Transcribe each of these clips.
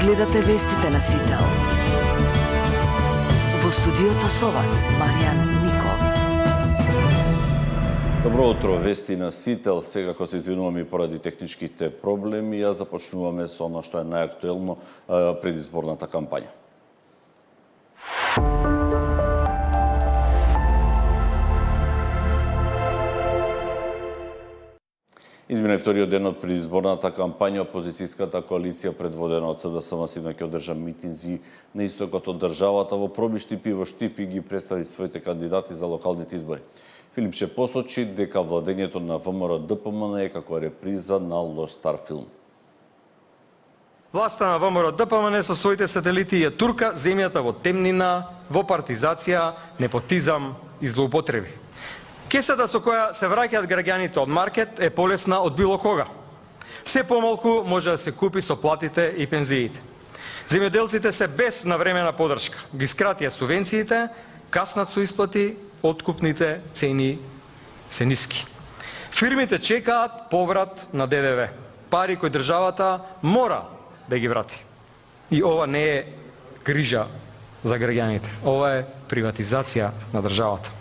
гледате вестите на Сител. Во студиото со вас, Маријан Ников. Добро утро, вести на Сител. Сега кога се извинуваме поради техничките проблеми, ја започнуваме со она што е најактуелно предизборната кампања. Измина вториот ден од предизборната кампања, опозицијската коалиција предводена од СДСМ синоќ одржа митинзи на истокот од државата во Пробиштип и во Штип и ги представи своите кандидати за локалните избори. Филипче посочи дека владењето на ВМРО-ДПМН е како реприза на лош стар филм. Власта на ВМРО-ДПМН со своите сателити ја турка земјата во темнина, во партизација, непотизам и злоупотреби. Кесата со која се враќаат граѓаните од маркет е полесна од било кога. Се помалку може да се купи со платите и пензиите. Земјоделците се без навремена подршка. Ги скратија субвенциите, каснат со исплати, откупните цени се ниски. Фирмите чекаат поврат на ДДВ. Пари кои државата мора да ги врати. И ова не е грижа за граѓаните. Ова е приватизација на државата.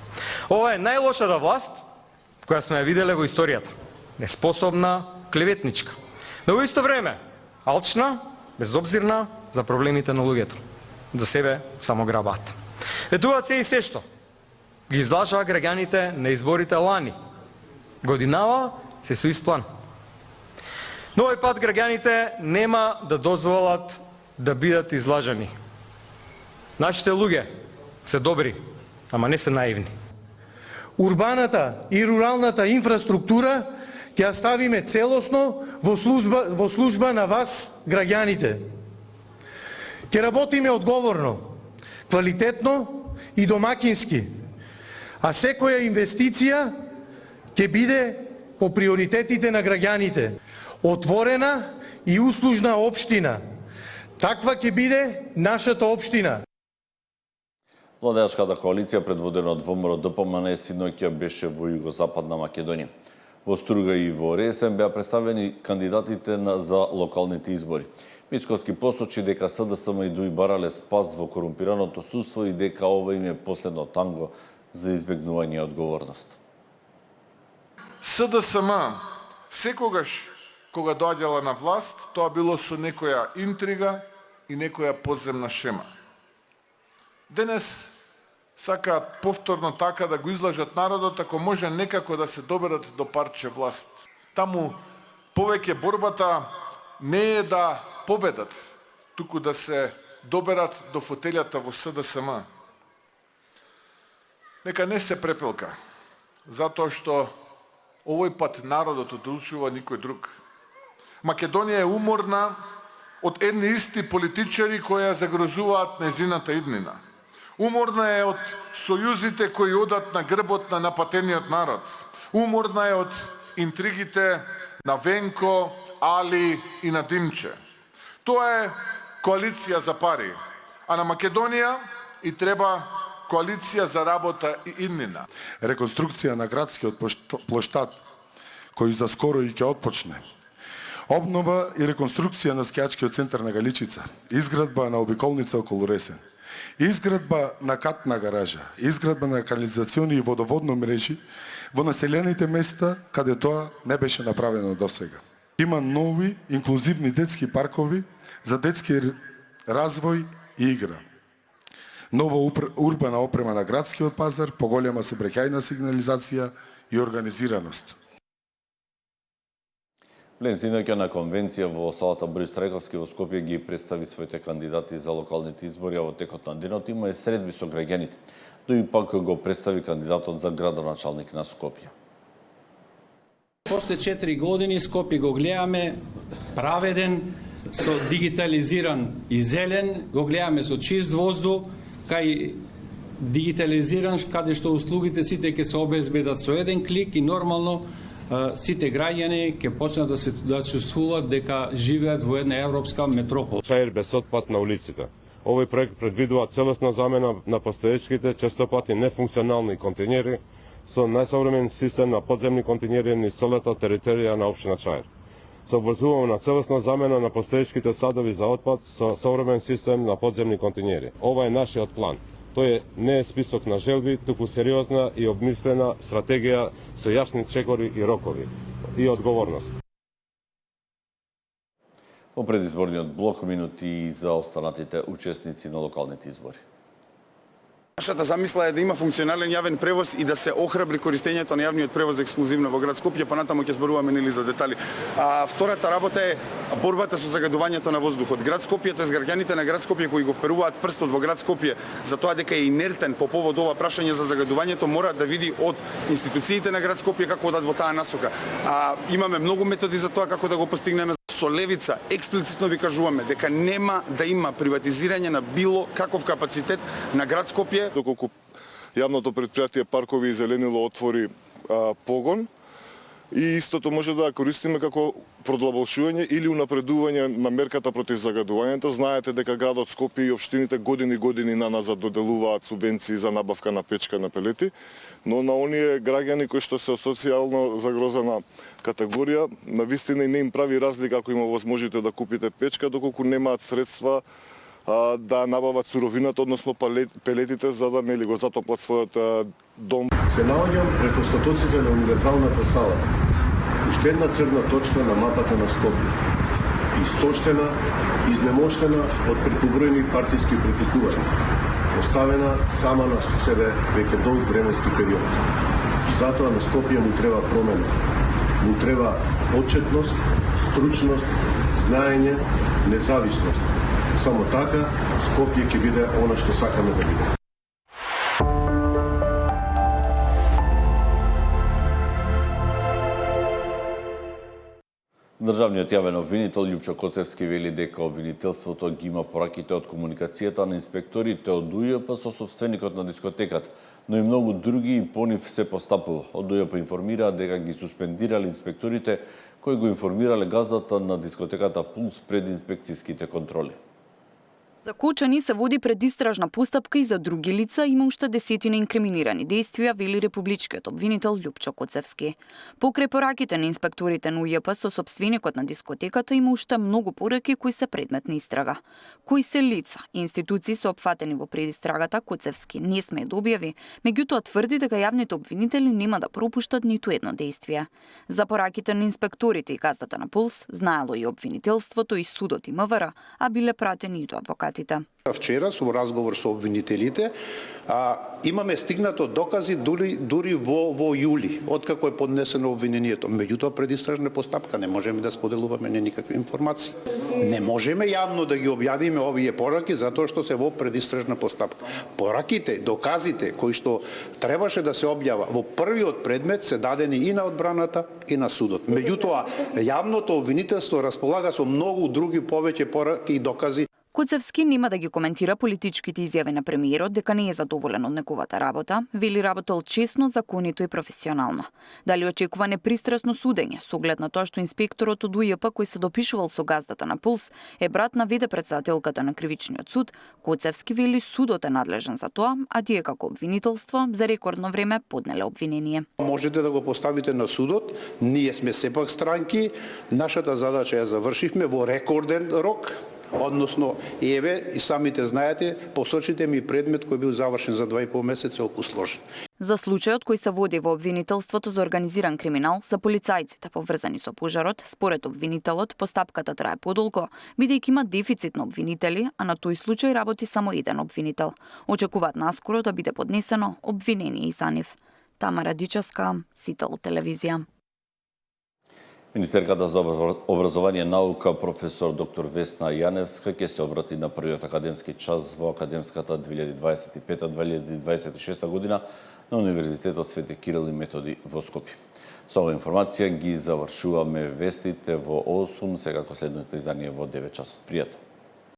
Ова е најлошата власт која сме ја виделе во историјата. Неспособна, клеветничка. Но во исто време, алчна, безобзирна за проблемите на луѓето. За себе само грабат. Ветуваат се и се што. Ги излажаа граѓаните на изборите лани. Годинава се со исплан. Но овој пат граѓаните нема да дозволат да бидат излажани. Нашите луѓе се добри, ама не се наивни. Урбаната и руралната инфраструктура ќе ја ставиме целосно во служба на вас, граѓаните. Ќе работиме одговорно, квалитетно и домакински, а секоја инвестиција ќе биде по приоритетите на граѓаните. Отворена и услужна општина. Таква ќе биде нашата општина. Владеачката коалиција предводена од ВМРО-ДПМН синоќа беше во југозападна Македонија. Во Струга и во Ресен беа представени кандидатите за локалните избори. Мицковски посочи дека СДСМ и Дуј барале спас во корумпираното судство и дека ова им е последно танго за избегнување одговорност. СДСМ секогаш кога доаѓала на власт, тоа било со некоја интрига и некоја подземна шема. Денес сакаат повторно така да го излажат народот, ако може некако да се доберат до парче власт. Таму повеќе борбата не е да победат, туку да се доберат до фотелјата во СДСМ. Нека не се препелка, затоа што овој пат народот одлучува никој друг. Македонија е уморна од едни исти политичари кои ја загрозуваат незината иднина. Уморна е од сојузите кои одат на грбот на напатениот народ. Уморна е од интригите на Венко, Али и на Димче. Тоа е коалиција за пари, а на Македонија и треба коалиција за работа и иднина. Реконструкција на градскиот плоштад, кој заскоро и ќе отпочне. Обнова и реконструкција на скијачкиот центар на Галичица, изградба на обиколница околу Ресен, изградба на катна гаража, изградба на канализациони и водоводно мрежи во населените места каде тоа не беше направено досега. Има нови инклузивни детски паркови за детски развој и игра. Нова урбана опрема на градскиот пазар, поголема сообраќајна сигнализација и организираност. Блен синоќа на конвенција во салата Борис Трајковски во Скопје ги представи своите кандидати за локалните избори, а во текот на денот има средби со граѓаните. Тој пак го представи кандидатот за градоначалник на Скопје. После 4 години Скопје го гледаме праведен, со дигитализиран и зелен, го гледаме со чист воздух, кај дигитализиран, каде што услугите сите ќе се обезбедат со еден клик и нормално сите граѓани ќе почнат да чувствуваат дека живеат во една европска метропола. Чаир без отпад на улиците. Овој проект предвидува целосна замена на постоечките, често пати нефункционални контейнери со најсовремен систем на подземни контейнери низ целата територија на општина Чаир. Се обврзуваме на целосна замена на постоечките садови за отпад со современ систем на подземни континери. Ова е нашиот план. Тој не е список на желби, туку сериозна и обмислена стратегија со јасни чекори и рокови и одговорност. Во предизборниот блок минути за останатите учесници на локалните избори. Нашата замисла е да има функционален јавен превоз и да се охрабри користењето на јавниот превоз ексклузивно во град Скопје, понатаму ќе зборуваме нели за детали. Втората работа е борбата со загадувањето на воздухот. Град Скопје, тоест граѓаните на град Скопје кои го вперуваат прстот во град Скопје за тоа дека е инертен по повод ова прашање за загадувањето, мора да види од институциите на град Скопје како одат во таа насока. Имаме многу методи за тоа како да го постигнеме. Со левица експлицитно ви кажуваме дека нема да има приватизирање на било каков капацитет на град Скопје. Доколку јавното претпријатие Паркови и Зеленило отвори погон, и истото може да користиме како продлабошување или унапредување на мерката против загадувањето. Знаете дека градот Скопје и општините години наназад доделуваат субвенции за набавка на печка на пелети, но на оние граѓани кои што се од социјално загрозена категорија, навистина и не им прави разлика ако има возможите да купите печка, доколку немаат средства да набават суровината, односно пелетите, за да нели го затоплат својот дом. Се наоѓам пред остатоците на универзалната сала, уште една црна точка на мапата на Скопје. Источена, изнемоштена од прекубројни партиски притукувања, оставена сама на себе веќе долг временски период. Затоа на Скопје му треба промена. Му треба отчетност, стручност, знаење, независност. Само така Скопје ќе биде она што сакаме да биде. Државниот јавен обвинител Љупчо Коцевски вели дека обвинителството ги има пораките од комуникацијата на инспекторите од УЈП со собственикот на дискотеката, но и многу други и по нив се постапува. Од УЈП информираа дека ги суспендирале инспекторите кои го информирале газдата на дискотеката Пулс пред инспекцијските контроли. За Кочани се води предистражна постапка и за други лица, има уште десетина инкриминирани действија, вели републичкиот обвинител Љупчо Коцевски. Покрај пораките на инспекторите на УЈП со собственикот на дискотеката има уште многу пораки кои се предмет на истрага. Кои се лица и институции се опфатени во предистрагата, Коцевски не сме да објави, меѓутоа тврди дека јавните обвинители нема да пропуштат ниту едно действие. За пораките на инспекторите и газдата на Пулс знаело и обвинителството и судот и МВР, а биле пратени и до адвокатите. Вчера со разговор со обвинителите имаме стигнато докази дури во јули, откако е поднесено обвинението. Меѓутоа предистражна постапка не можеме да споделуваме никакви информации. Не можеме јавно да ги објавиме овие пораки затоа што се во предистражна постапка. Пораките, доказите кои што требаше да се објава во првиот предмет се дадени и на одбраната и на судот. Меѓутоа јавното обвинителство располага со многу други повеќе пораки и докази. Коцевски нема да ги коментира политичките изјави на премиерот дека не е задоволен од неговата работа, вели работел честно, законито и професионално. Дали очекува непристрасно судење, со оглед на тоа што инспекторот од УЈП кој се допишувал со газдата на Пулс е брат на вице-претседателката на кривичниот суд, Коцевски вели судот е надлежен за тоа, а тие како обвинителство за рекордно време поднеле обвинение. Можете да го поставите на судот, ние сме сепак странки, нашата задача ја завршивме во рекорден рок. Односно, еве, и самите знаете, посочите ми предмет кој бил завршен за 2,5 месеца, колку сложен. За случајот кој се води во обвинителството за организиран криминал, за полицајците поврзани со пожарот, според обвинителот, постапката трае подолго, бидејќи има дефицит на обвинители, а на тој случај работи само еден обвинител. Очекуваат наскоро да биде поднесено обвинение и за нив. Тамара Дичевска, Сител телевизија. Министерката за образование и наука, професор доктор Весна Јаневска, ќе се обрати на првиот академски час во академската 2025-2026 година на Универзитетот Свети Кирил и Методи во Скопје. Со ова информација ги завршуваме вестите во 8, сега следното издание во 9 часот. Пријатно.